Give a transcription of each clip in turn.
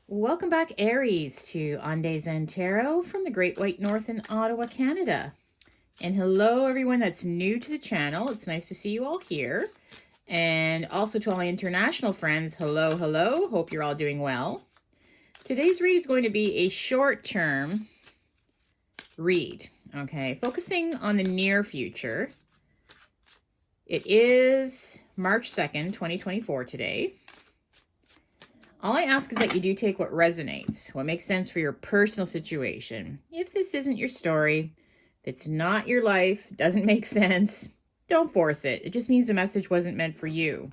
Welcome back, Aries, to On Days and Tarot from the Great White North in Ottawa, Canada. And hello, everyone that's new to the channel. It's nice to see you all here. And also to all my international friends, hello, hello. Hope you're all doing well. Today's read is going to be a short-term read, okay? Focusing on the near future. It is March 2nd, 2024 today. All I ask is that you do take what resonates, what makes sense for your personal situation. If this isn't your story, if it's not your life, doesn't make sense, don't force it. It just means the message wasn't meant for you.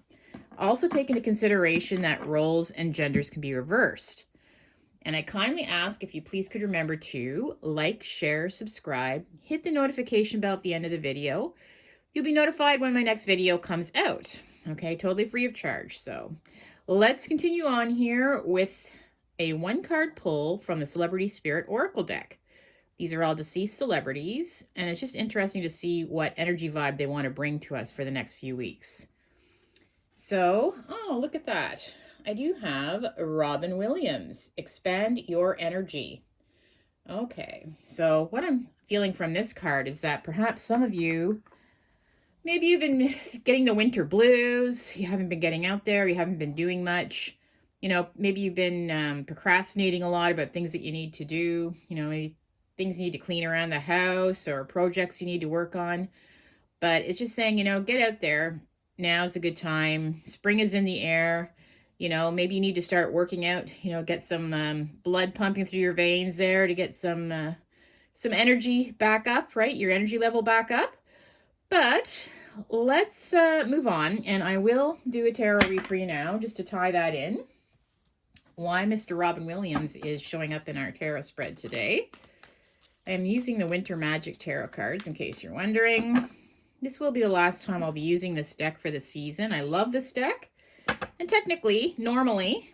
Also take into consideration that roles and genders can be reversed. And I kindly ask if you please could remember to like, share, subscribe, hit the notification bell at the end of the video. You'll be notified when my next video comes out. Okay, totally free of charge. So let's continue on here with a one-card pull from the Celebrity Spirit Oracle deck. These are all deceased celebrities, and it's just interesting to see what energy vibe they want to bring to us for the next few weeks. So, oh, look at that. I do have Robin Williams, Expand Your Energy. Okay, so what I'm feeling from this card is that perhaps some of you, maybe you've been getting the winter blues, you haven't been getting out there, you haven't been doing much. You know, maybe you've been procrastinating a lot about things that you need to do. You know, maybe things you need to clean around the house or projects you need to work on. But it's just saying, you know, get out there. Now's a good time. Spring is in the air. You know, maybe you need to start working out, you know, get some blood pumping through your veins there to get some energy back up, right? Your energy level back up. But let's move on, and I will do a tarot read for you now, just to tie that in. Why Mr. Robin Williams is showing up in our tarot spread today. I'm using the Winter Magic Tarot cards, in case you're wondering. This will be the last time I'll be using this deck for the season. I love this deck. And technically, normally,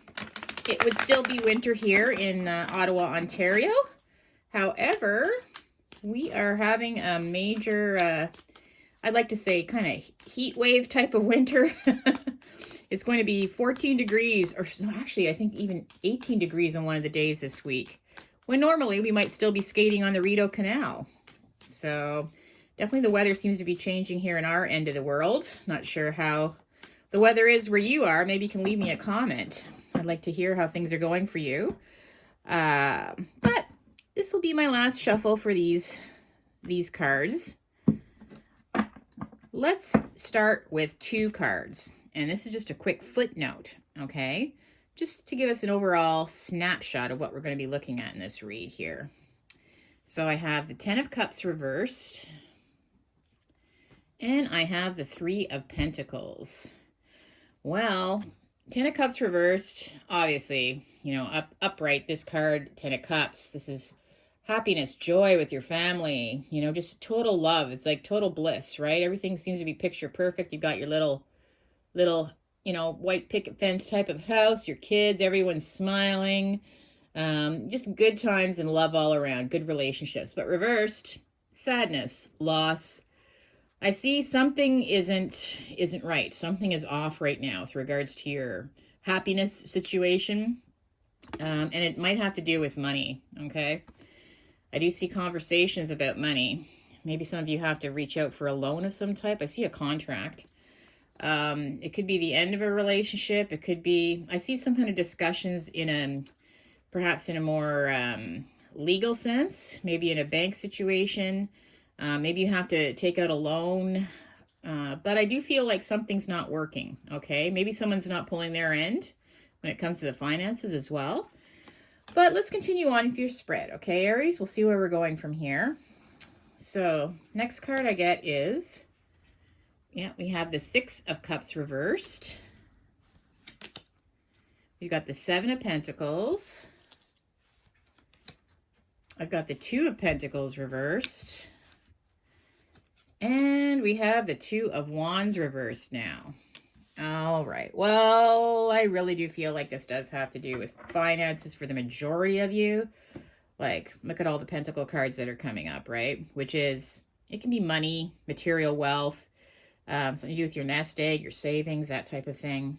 it would still be winter here in Ottawa, Ontario. However, we are having a major... I'd like to say kind of heat wave type of winter. It's going to be 14 degrees, or actually I think even 18 degrees on one of the days this week, when normally we might still be skating on the Rideau Canal. So definitely the weather seems to be changing here in our end of the world. Not sure how the weather is where you are. Maybe you can leave me a comment. I'd like to hear how things are going for you. But this will be my last shuffle for these cards. Let's start with two cards, and this is just a quick footnote, okay? Just to give us an overall snapshot of what we're going to be looking at in this read here. So I have the Ten of Cups reversed, and I have the Three of Pentacles. Well, Ten of Cups reversed, obviously, you know, upright, this card, Ten of Cups, this is happiness, joy with your family, you know, just total love. It's like total bliss, right? Everything seems to be picture perfect. You've got your little, you know, white picket fence type of house, your kids, everyone's smiling. Just good times and love all around, good relationships. But reversed, sadness, loss. I see something isn't right. Something is off right now with regards to your happiness situation. And it might have to do with money, okay? I do see conversations about money. Maybe some of you have to reach out for a loan of some type. I see a contract. It could be the end of a relationship. It could be, I see some kind of discussions perhaps in a more legal sense, maybe in a bank situation. Maybe you have to take out a loan. But I do feel like something's not working, okay? Maybe someone's not pulling their end when it comes to the finances as well. But let's continue on with your spread, okay, Aries? We'll see where we're going from here. So, next card I get is, we have the Six of Cups reversed. We've got the Seven of Pentacles. I've got the Two of Pentacles reversed. And we have the Two of Wands reversed now. All right. Well, I really do feel like this does have to do with finances for the majority of you. Like, look at all the pentacle cards that are coming up, right? Which is, it can be money, material wealth, something to do with your nest egg, your savings, that type of thing.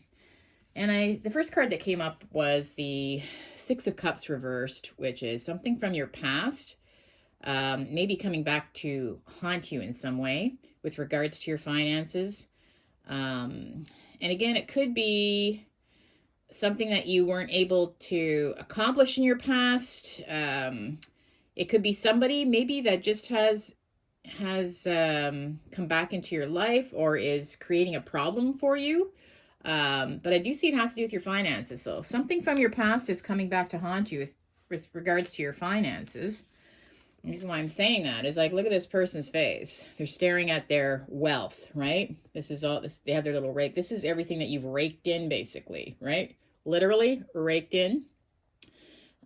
And the first card that came up was the Six of Cups reversed, which is something from your past, maybe coming back to haunt you in some way with regards to your finances. And again, it could be something that you weren't able to accomplish in your past. It could be somebody maybe that just has come back into your life or is creating a problem for you. But I do see it has to do with your finances. So something from your past is coming back to haunt you with regards to your finances. The reason why I'm saying that is like, look at this person's face. They're staring at their wealth, right? This is all this. They have their little rake. This is everything that you've raked in, basically, right? Literally raked in.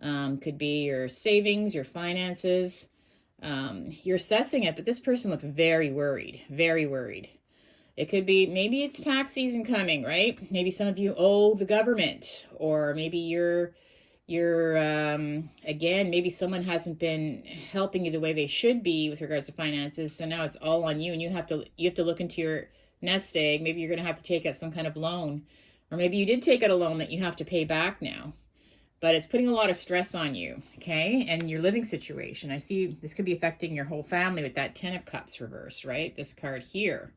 Could be your savings, your finances. You're assessing it, but this person looks very worried, very worried. It could be, maybe it's tax season coming, right? Maybe some of you owe the government, or maybe you're again, maybe someone hasn't been helping you the way they should be with regards to finances. So now it's all on you, and you have to look into your nest egg. Maybe you're going to have to take out some kind of loan, or maybe you did take out a loan that you have to pay back now. But it's putting a lot of stress on you, okay? And your living situation. I see this could be affecting your whole family with that Ten of Cups reversed, right? This card here.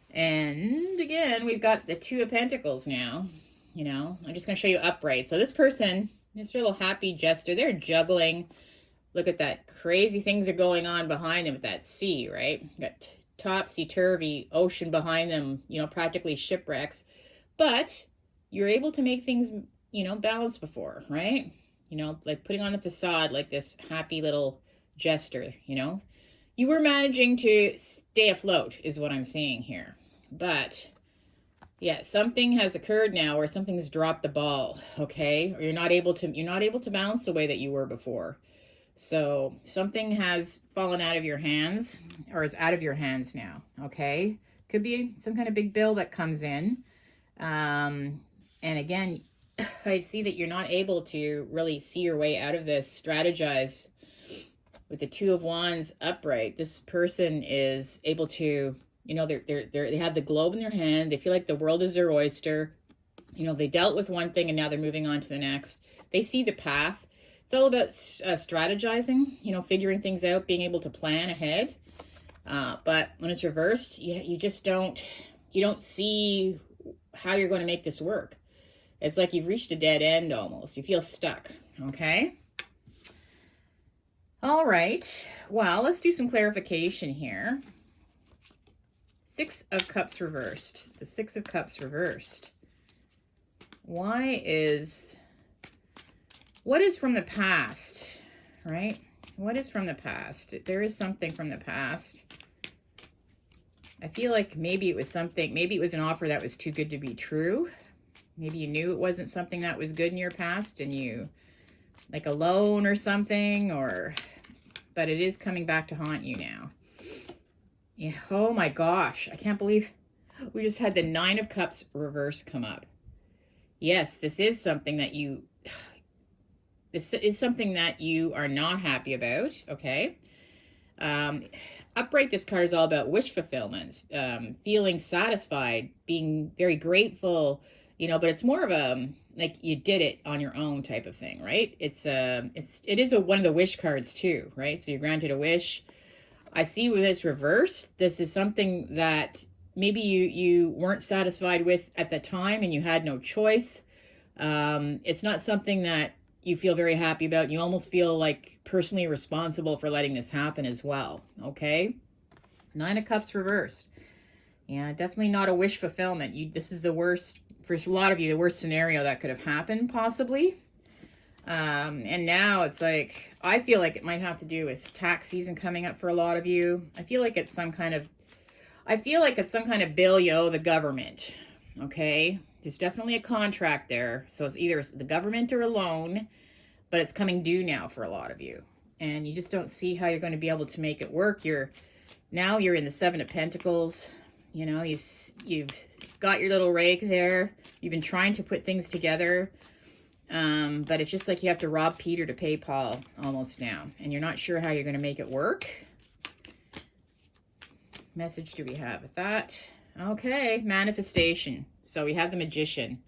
And again, we've got the Two of Pentacles now. You know, I'm just going to show you upright. So this person, this little happy jester, they're juggling. Look at that. Crazy things are going on behind them with that sea, right? Got topsy-turvy ocean behind them, you know, practically shipwrecks. But you're able to make things, you know, balanced before, right? You know, like putting on the facade like this happy little jester, you know. You were managing to stay afloat is what I'm seeing here. But yeah, something has occurred now where something's dropped the ball, okay? Or you're not able to balance the way that you were before. So something has fallen out of your hands, or is out of your hands now, okay? Could be some kind of big bill that comes in. And again, I see that you're not able to really see your way out of this, strategize. With the Two of Wands upright, this person is able to, you know, they have the globe in their hand. They feel like the world is their oyster. You know, they dealt with one thing and now they're moving on to the next. They see the path. It's all about strategizing, you know, figuring things out, being able to plan ahead. But when it's reversed, you just don't see how you're going to make this work. It's like you've reached a dead end almost. You feel stuck, okay? All right, well, let's do some clarification here. Six of Cups reversed. The Six of Cups reversed. What is from the past, right? What is from the past? There is something from the past. I feel like maybe it was an offer that was too good to be true. Maybe you knew it wasn't something that was good in your past and you, like a loan or something, but it is coming back to haunt you now. Yeah, oh my gosh, I can't believe we just had the Nine of Cups reverse come up. Yes, this is something that you are not happy about, okay? Upright, this card is all about wish fulfillment, feeling satisfied, being very grateful, you know, but it's more of a, like you did it on your own type of thing, right? It is one of the wish cards too, right? So you're granted a wish. I see with this reverse, this is something that maybe you weren't satisfied with at the time and you had no choice. It's not something that you feel very happy about. You almost feel like personally responsible for letting this happen as well, okay? Nine of Cups reversed. Yeah, definitely not a wish fulfillment. This is the worst, for a lot of you, the worst scenario that could have happened, possibly. And now it's like, I feel like it might have to do with tax season coming up for a lot of you. I feel like it's some kind of bill you owe the government, okay? There's definitely a contract there. So it's either the government or a loan, but it's coming due now for a lot of you. And you just don't see how you're going to be able to make it work. Now you're in the Seven of Pentacles. You know, you've got your little rake there. You've been trying to put things together. But it's just like you have to rob Peter to pay Paul almost now. And you're not sure how you're going to make it work. Message do we have with that? Okay, manifestation. So we have the Magician.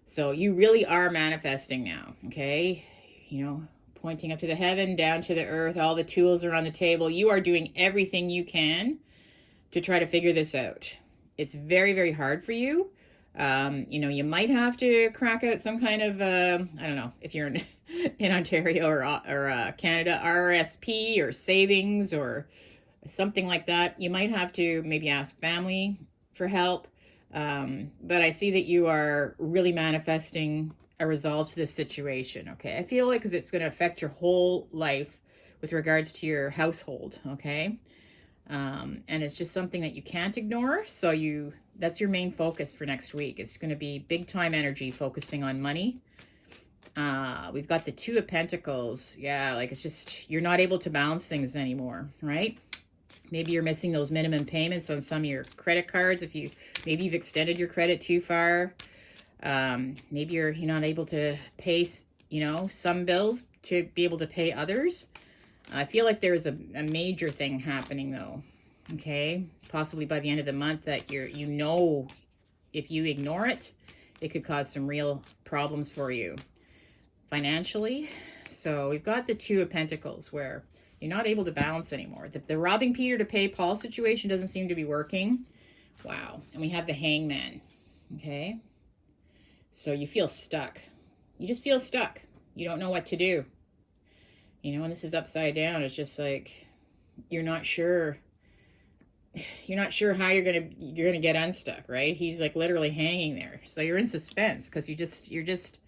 So you really are manifesting now, okay? You know, pointing up to the heaven, down to the earth, all the tools are on the table. You are doing everything you can to try to figure this out. It's very, very hard for you. You know, you might have to crack out some kind of, I don't know, if you're in Ontario or Canada, RSP or savings or something like that. You might have to maybe ask family for help. But I see that you are really manifesting a resolve to this situation, okay? I feel like because it's going to affect your whole life with regards to your household, okay? And it's just something that you can't ignore. So that's your main focus for next week. It's going to be big time energy focusing on money. We've got the Two of Pentacles. Yeah, like it's just, you're not able to balance things anymore, right? Maybe you're missing those minimum payments on some of your credit cards. Maybe you've extended your credit too far. Maybe you're not able to pay, some bills to be able to pay others. I feel like there's a major thing happening though. Okay. Possibly by the end of the month that if you ignore it, it could cause some real problems for you financially. So we've got the Two of Pentacles where you're not able to balance anymore. The robbing Peter to pay Paul situation doesn't seem to be working. Wow. And we have the Hangman. Okay. So you feel stuck. You just feel stuck. You don't know what to do. And this is upside down. It's just like, you're not sure how you're gonna get unstuck, right? He's like literally hanging there. So you're in suspense because you're just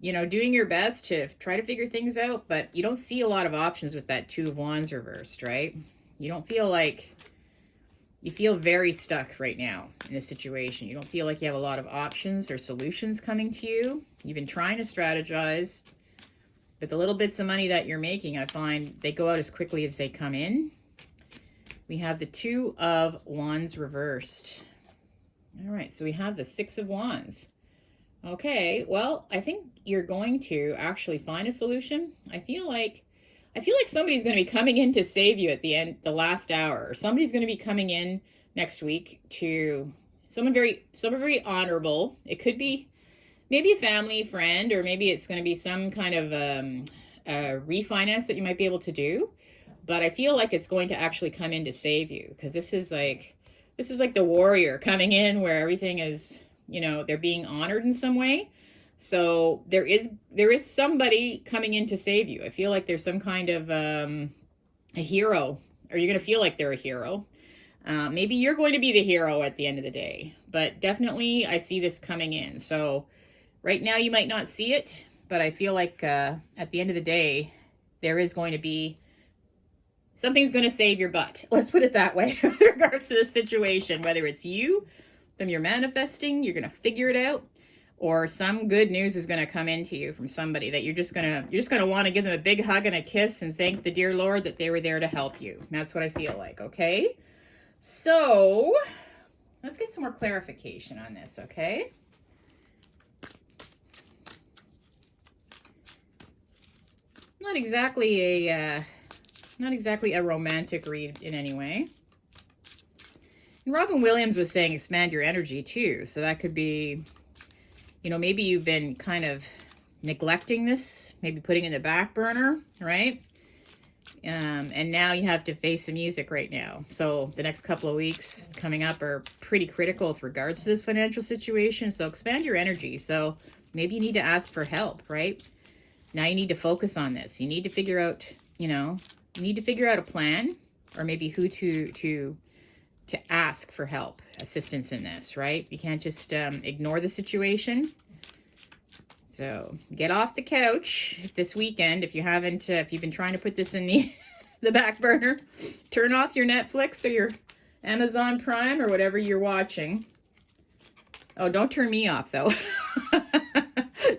doing your best to try to figure things out, but you don't see a lot of options with that Two of Wands reversed, right? You feel very stuck right now in this situation. You don't feel like you have a lot of options or solutions coming to you. You've been trying to strategize, but the little bits of money that you're making, I find they go out as quickly as they come in. We have the Two of Wands reversed. All right, so we have the Six of Wands. Okay, well, I think you're going to actually find a solution. I feel like somebody's going to be coming in to save you at the last hour, or somebody's going to be coming in next week to someone very honorable. It could be maybe a family friend, or maybe it's going to be some kind of refinance that you might be able to do. But I feel like it's going to actually come in to save you, because this is like the warrior coming in where everything is, they're being honored in some way. So there is somebody coming in to save you. I feel like there's some kind of a hero, or you're going to feel like they're a hero. Maybe you're going to be the hero at the end of the day, but definitely I see this coming in. So right now you might not see it, but I feel like at the end of the day, there is going to be something's going to save your butt. Let's put it that way with regards to the situation, whether it's you, them you're manifesting, you're going to figure it out, or some good news is going to come into you from somebody that you're just going to want to give them a big hug and a kiss and thank the dear Lord that they were there to help you. And that's what I feel like. Okay. So let's get some more clarification on this. Okay. Not exactly a romantic read in any way. And Robin Williams was saying expand your energy too. So that could be, maybe you've been kind of neglecting this, maybe putting it in the back burner, right? And now you have to face the music right now. So the next couple of weeks coming up are pretty critical with regards to this financial situation. So expand your energy. So maybe you need to ask for help, right? Now you need to focus on this. You need to figure out, a plan, or maybe who to ask for help, assistance in this, right? You can't just ignore the situation. So get off the couch this weekend. If you've been trying to put this in the back burner, turn off your Netflix or your Amazon Prime or whatever you're watching. Oh, don't turn me off though.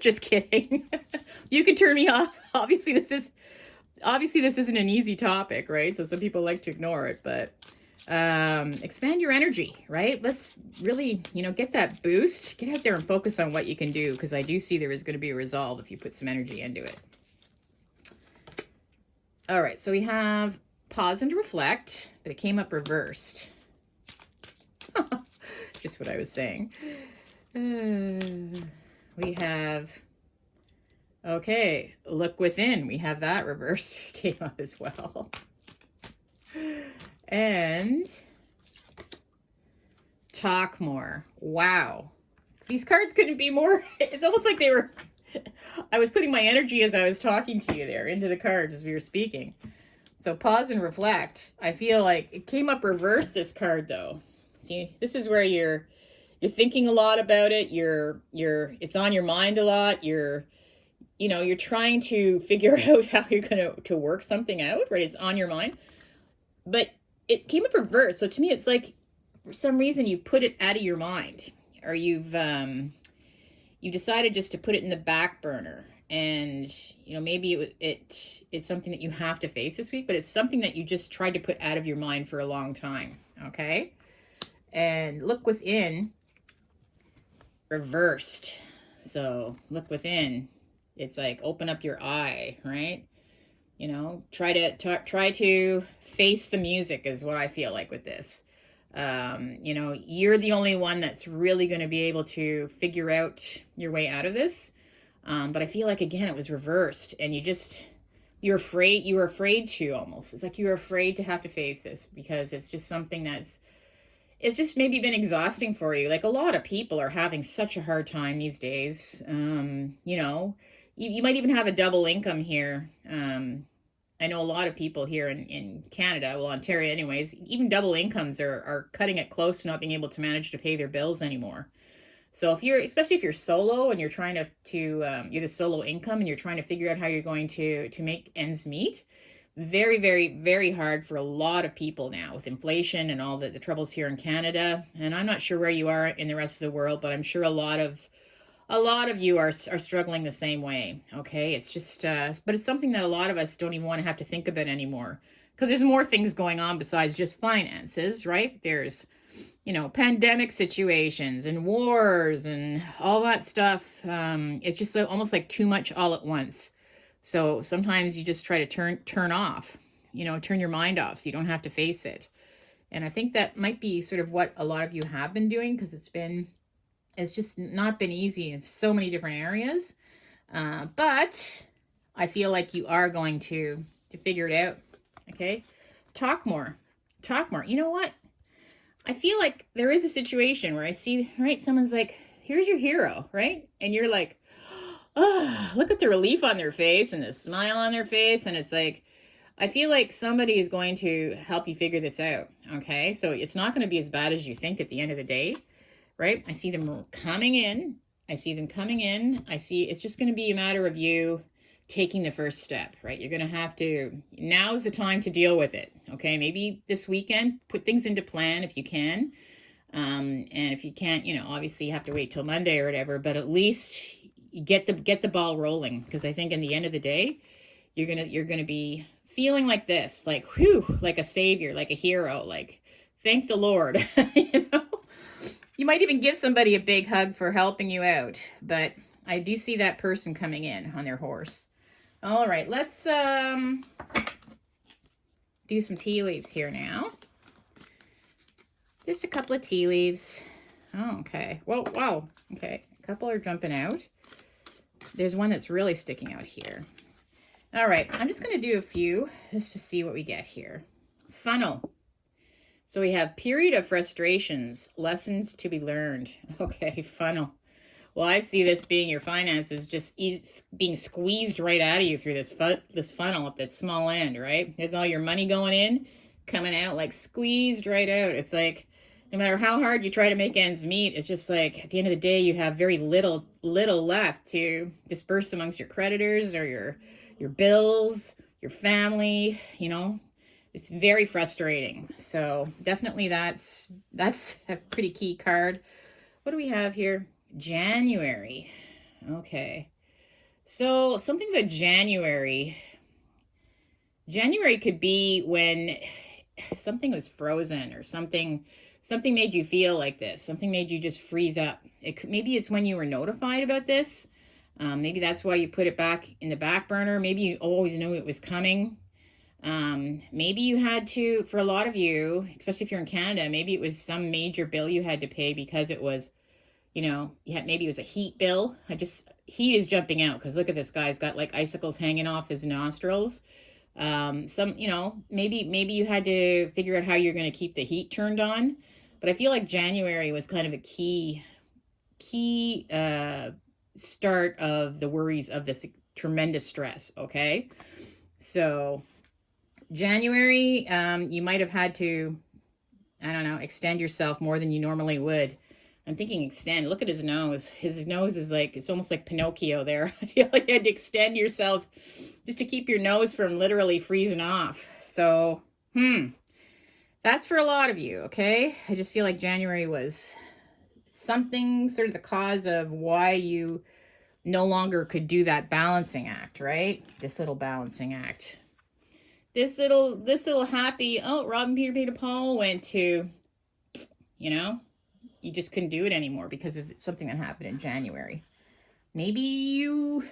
Just kidding. You can turn me off. Obviously this isn't an easy topic, right? So some people like to ignore it, but expand your energy, right? Let's really, get that boost. Get out there and focus on what you can do, because I do see there is going to be a resolve if you put some energy into it. All right, so we have pause and reflect, but it came up reversed. Just what I was saying. We have, okay, look within. We have that reversed came up as well. And talk more. Wow. These cards couldn't be more, it's almost like they were, I was putting my energy as I was talking to you there into the cards as we were speaking. So pause and reflect. I feel like it came up reversed, this card though. See, this is where you're thinking a lot about it. It's on your mind a lot. You're trying to figure out how you're going to work something out, right? It's on your mind. But it came up reversed. So to me, it's like for some reason you put it out of your mind, or you decided just to put it in the back burner. And maybe it's something that you have to face this week, but it's something that you just tried to put out of your mind for a long time. Okay. And look within, reversed. So look within. It's like open up your eye, right? Try to face the music is what I feel like with this. You're the only one that's really going to be able to figure out your way out of this. But I feel like, again, it was reversed, and you were afraid to almost. It's like you were afraid to have to face this because it's just something it's just maybe been exhausting for you. Like a lot of people are having such a hard time these days. You might even have a double income here. I know a lot of people here in Canada, well, Ontario anyways, even double incomes are cutting it close to not being able to manage to pay their bills anymore. So especially if you're solo and you're trying you're the solo income and you're trying to figure out how you're going to make ends meet, very, very, very hard for a lot of people now with inflation and all the troubles here in Canada. And I'm not sure where you are in the rest of the world, but I'm sure a lot of you are struggling the same way. Okay. It's just, but it's something that a lot of us don't even want to have to think about anymore because there's more things going on besides just finances, right? There's, pandemic situations and wars and all that stuff. It's just almost like too much all at once. So sometimes you just try to turn off, turn your mind off so you don't have to face it. And I think that might be sort of what a lot of you have been doing because it's just not been easy in so many different areas. But I feel like you are going to figure it out. Okay. Talk more. You know what? I feel like there is a situation where I see, right? Someone's like, here's your hero, right? And you're like, oh, look at the relief on their face and the smile on their face. And it's like, I feel like somebody is going to help you figure this out. Okay. So it's not going to be as bad as you think at the end of the day, right? I see them coming in. I see it's just going to be a matter of you taking the first step, right? You're going to have to, now's the time to deal with it. Okay. Maybe this weekend, put things into plan if you can. And if you can't, obviously you have to wait till Monday or whatever, but at least get the ball rolling. Because I think in the end of the day, you're going to be feeling like this, like, whew, like a savior, like a hero, like, thank the Lord. You might even give somebody a big hug for helping you out, but I do see that person coming in on their horse. All right, let's do some tea leaves here now. Just a couple of tea leaves. Oh, okay. Whoa, wow. Okay, a couple are jumping out. There's one that's really sticking out here. All right, I'm just going to do a few just to see what we get here. Funnel. So we have period of frustrations, lessons to be learned. Okay, funnel. Well, I see this being your finances just being squeezed right out of you through this funnel at that small end, right? There's all your money going in, coming out like squeezed right out. It's like no matter how hard you try to make ends meet, it's just like at the end of the day, you have very little left to disperse amongst your creditors or your bills, your family, It's very frustrating. So definitely that's a pretty key card. What do we have here? January. Okay. So something about January could be when something was frozen or something made you feel like this. Something made you just freeze up. Maybe it's when you were notified about this. Maybe that's why you put it back in the back burner. Maybe you always knew it was coming. Maybe you had to, for a lot of you, especially if you're in Canada, maybe it was some major bill you had to pay because it was, you know, maybe it was a heat bill. Heat is jumping out because look at this guy's got like icicles hanging off his nostrils. You know, maybe you had to figure out how you're going to keep the heat turned on. But I feel like January was kind of a key start of the worries of this tremendous stress. Okay. So January, you might have had to, I don't know, extend yourself more than you normally would. I'm thinking extend. Look at his nose. His nose is like, it's almost like Pinocchio there. I feel like you had to extend yourself just to keep your nose from literally freezing off. So, that's for a lot of you, okay? I just feel like January was something, sort of the cause of why you no longer could do that balancing act, right? This little balancing act. This little happy, oh, Robin, Peter, Paul went to, you know, you just couldn't do it anymore because of something that happened in January. Maybe you,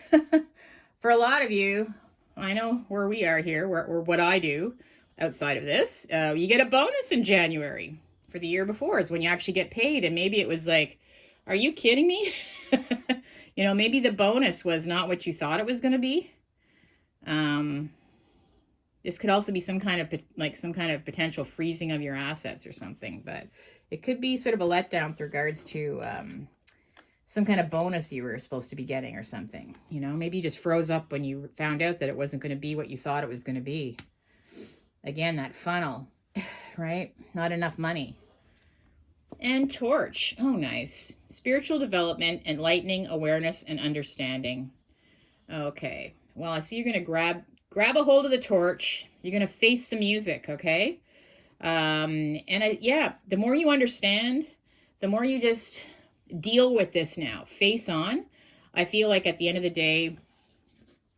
for a lot of you, I know where we are here, or what I do outside of this, you get a bonus in January for the year before is when you actually get paid. And maybe it was like, are you kidding me? You know, maybe the bonus was not what you thought it was going to be. This could also be some kind of potential freezing of your assets or something, but it could be sort of a letdown with regards to some kind of bonus you were supposed to be getting or something. You know, maybe you just froze up when you found out that it wasn't going to be what you thought it was going to be. Again, that funnel, right? Not enough money. And torch. Oh, nice. Spiritual development, enlightening, awareness, and understanding. Okay. Well, I see you're going to grab a hold of the torch. You're going to face the music, okay? Yeah, the more you understand, the more you just deal with this now. Face on. I feel like at the end of the day,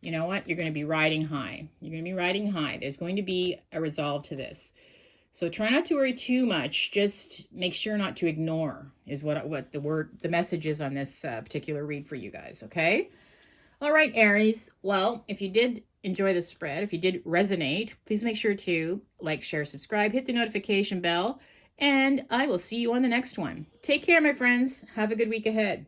you know what? You're going to be riding high. You're going to be riding high. There's going to be a resolve to this. So try not to worry too much. Just make sure not to ignore is what the message is on this particular read for you guys, okay? All right, Aries. Well, if you did enjoy the spread, if you did resonate, please make sure to like, share, subscribe, hit the notification bell, and I will see you on the next one. Take care, my friends. Have a good week ahead.